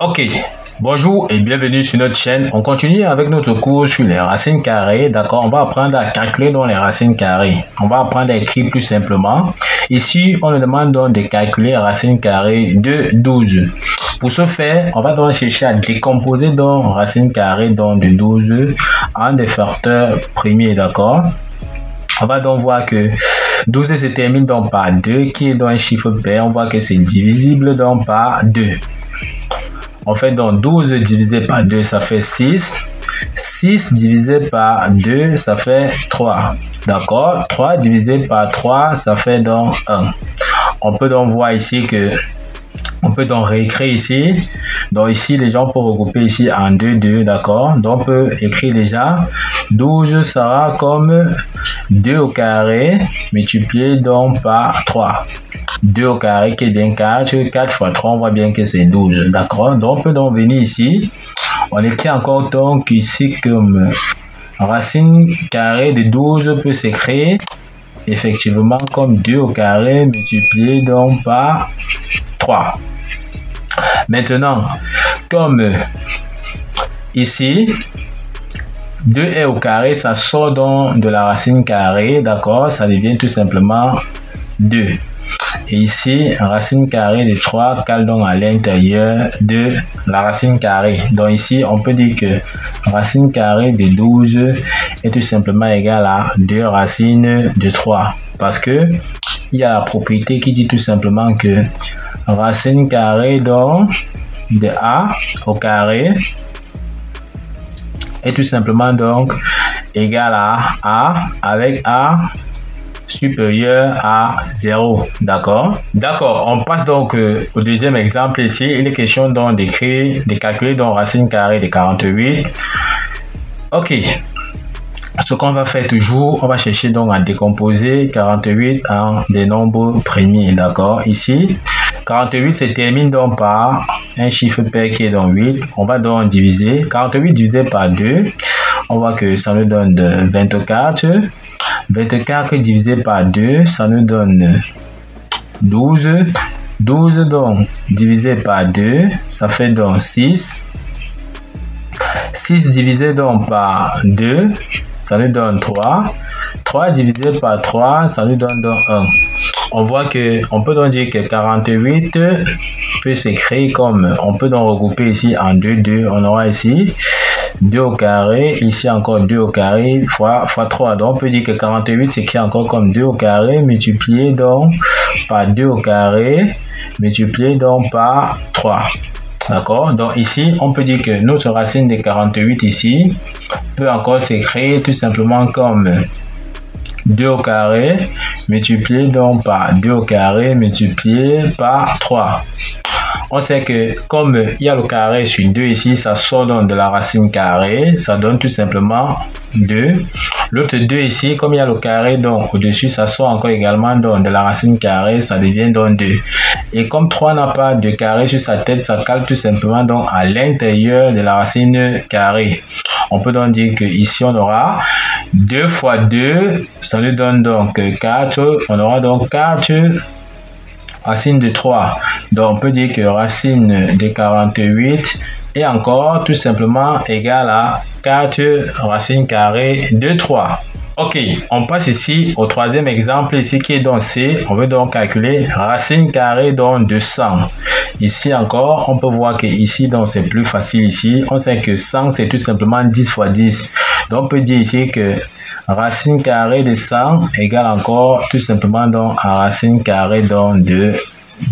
Ok, bonjour et bienvenue sur notre chaîne. On continue avec notre cours sur les racines carrées. D'accord, on va apprendre à calculer dans les racines carrées. On va apprendre à écrire plus simplement. Ici, on nous demande donc de calculer les racines carrées de 12. Pour ce faire, on va donc chercher à décomposer donc racines carrées donc de 12 en des facteurs premiers. D'accord. On va donc voir que 12 se termine donc par 2 qui est donc un chiffre pair. On voit que c'est divisible donc par 2. On fait donc 12 divisé par 2, ça fait 6. 6 divisé par 2, ça fait 3. D'accord? 3 divisé par 3, ça fait donc 1. On peut donc voir ici que on peut donc réécrire ici. Donc ici, les gens peuvent regrouper ici en 2, 2, d'accord? Donc on peut écrire déjà 12 sera comme 2 au carré multiplié donc par 3. 2 au carré qui est bien 4. 4 fois 3, on voit bien que c'est 12. D'accord? Donc on peut donc venir ici. On écrit encore donc ici comme racine carrée de 12 peut s'écrire effectivement comme 2 au carré multiplié donc par 3. Maintenant, comme ici, 2 au carré, ça sort donc de la racine carrée, d'accord? Ça devient tout simplement 2. Et ici, racine carrée de 3 cale donc à l'intérieur de la racine carrée. Donc ici, on peut dire que racine carrée de 12 est tout simplement égale à 2 racines de 3. Parce que il y a la propriété qui dit tout simplement que racine carrée donc de a au carré est tout simplement donc égal à a avec a supérieur à 0. D'accord? D'accord, on passe donc au deuxième exemple ici. Il est question donc d'écrire, de calculer donc racine carrée de 48. Ok. Ce qu'on va faire toujours, on va chercher donc à décomposer 48 en des nombres premiers. D'accord? Ici, 48 se termine donc par un chiffre pair qui est donc 8. On va donc diviser. 48 divisé par 2, on voit que ça nous donne 24. 24 divisé par 2, ça nous donne 12. 12 donc divisé par 2, ça fait donc 6. 6 divisé donc par 2, ça nous donne 3. 3 divisé par 3, ça nous donne donc 1. On voit que on peut donc dire que 48 peut s'écrire comme, on peut donc regrouper ici en 2, 2. On aura ici 2 au carré, ici encore 2 au carré fois 3. Donc on peut dire que 48 s'écrit encore comme 2 au carré multiplié donc par 2 au carré multiplié donc par 3. D'accord? Donc ici, on peut dire que notre racine de 48 ici peut encore s'écrire tout simplement comme 2 au carré multiplié donc par 2 au carré multiplié par 3. On sait que comme il y a le carré sur 2 ici, ça sort donc de la racine carrée, ça donne tout simplement 2. L'autre 2 ici, comme il y a le carré donc au-dessus, ça sort encore également donc de la racine carrée, ça devient donc 2. Et comme 3 n'a pas de carré sur sa tête, ça cale tout simplement donc à l'intérieur de la racine carrée. On peut donc dire que ici on aura 2 fois 2, ça nous donne donc 4. On aura donc 4 racine de 3. Donc on peut dire que racine de 48 est encore tout simplement égal à 4 racines carrées de 3. Ok, on passe ici au troisième exemple ici qui est donc C. On veut donc calculer racine carrée donc de 100. Ici encore, on peut voir que ici donc c'est plus facile ici. On sait que 100 c'est tout simplement 10 fois 10. Donc on peut dire ici que racine carrée de 100 égale encore tout simplement donc à racine carrée donc de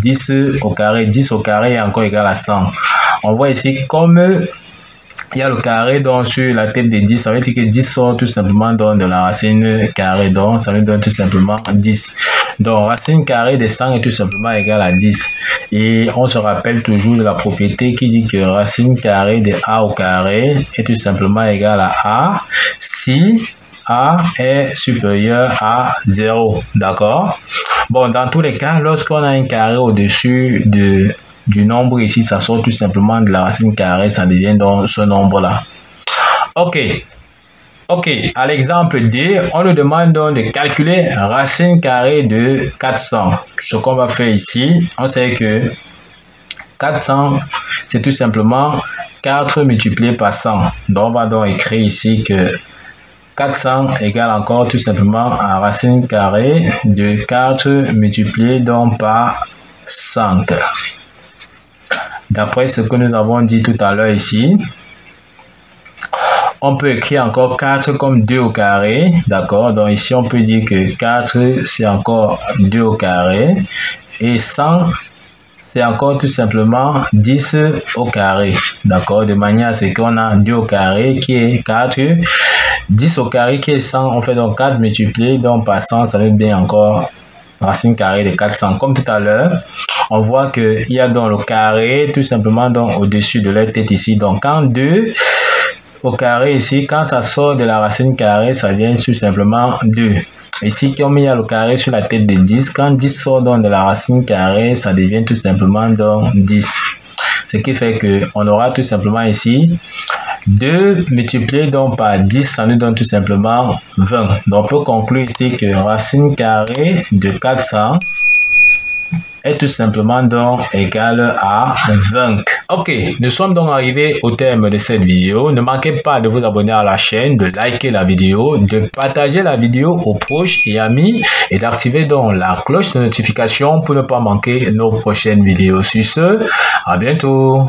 10 au carré. 10 au carré est encore égal à 100. On voit ici comme il y a le carré donc sur la tête de 10, ça veut dire que 10 sort tout simplement donc de la racine carrée, donc ça nous donne tout simplement 10. Donc racine carrée de 100 est tout simplement égal à 10. Et on se rappelle toujours de la propriété qui dit que racine carrée de a au carré est tout simplement égal à a si a est supérieur à 0. D'accord? Bon, dans tous les cas, lorsqu'on a un carré au-dessus du nombre ici, ça sort tout simplement de la racine carrée, ça devient donc ce nombre-là. Ok. Ok, à l'exemple D, on nous demande donc de calculer racine carrée de 400. Ce qu'on va faire ici, on sait que 400, c'est tout simplement 4 multiplié par 100. Donc, on va donc écrire ici que 400 égale encore tout simplement à racine carrée de 4 multiplié donc par 5. D'après ce que nous avons dit tout à l'heure ici, on peut écrire encore 4 comme 2 au carré, d'accord? Donc ici, on peut dire que 4, c'est encore 2 au carré. Et 100, c'est encore tout simplement 10 au carré, d'accord? De manière à ce qu'on a 2 au carré qui est 4, 10 au carré qui est 100. On fait donc 4 multiplié donc par 100, ça veut bien encore racine carrée de 400. Comme tout à l'heure, on voit qu'il y a donc le carré tout simplement donc au-dessus de la tête ici. Donc quand 2 au carré ici, quand ça sort de la racine carrée, ça vient tout simplement 2. Ici, comme il y a le carré sur la tête de 10, quand 10 sort donc de la racine carrée, ça devient tout simplement donc 10. Ce qui fait qu'on aura tout simplement ici 2 multiplié donc par 10, ça nous donne tout simplement 20. Donc on peut conclure ici que racine carrée de 400 est tout simplement donc égal à 20. Ok, nous sommes donc arrivés au terme de cette vidéo. Ne manquez pas de vous abonner à la chaîne, de liker la vidéo, de partager la vidéo aux proches et amis et d'activer donc la cloche de notification pour ne pas manquer nos prochaines vidéos. Sur ce, à bientôt.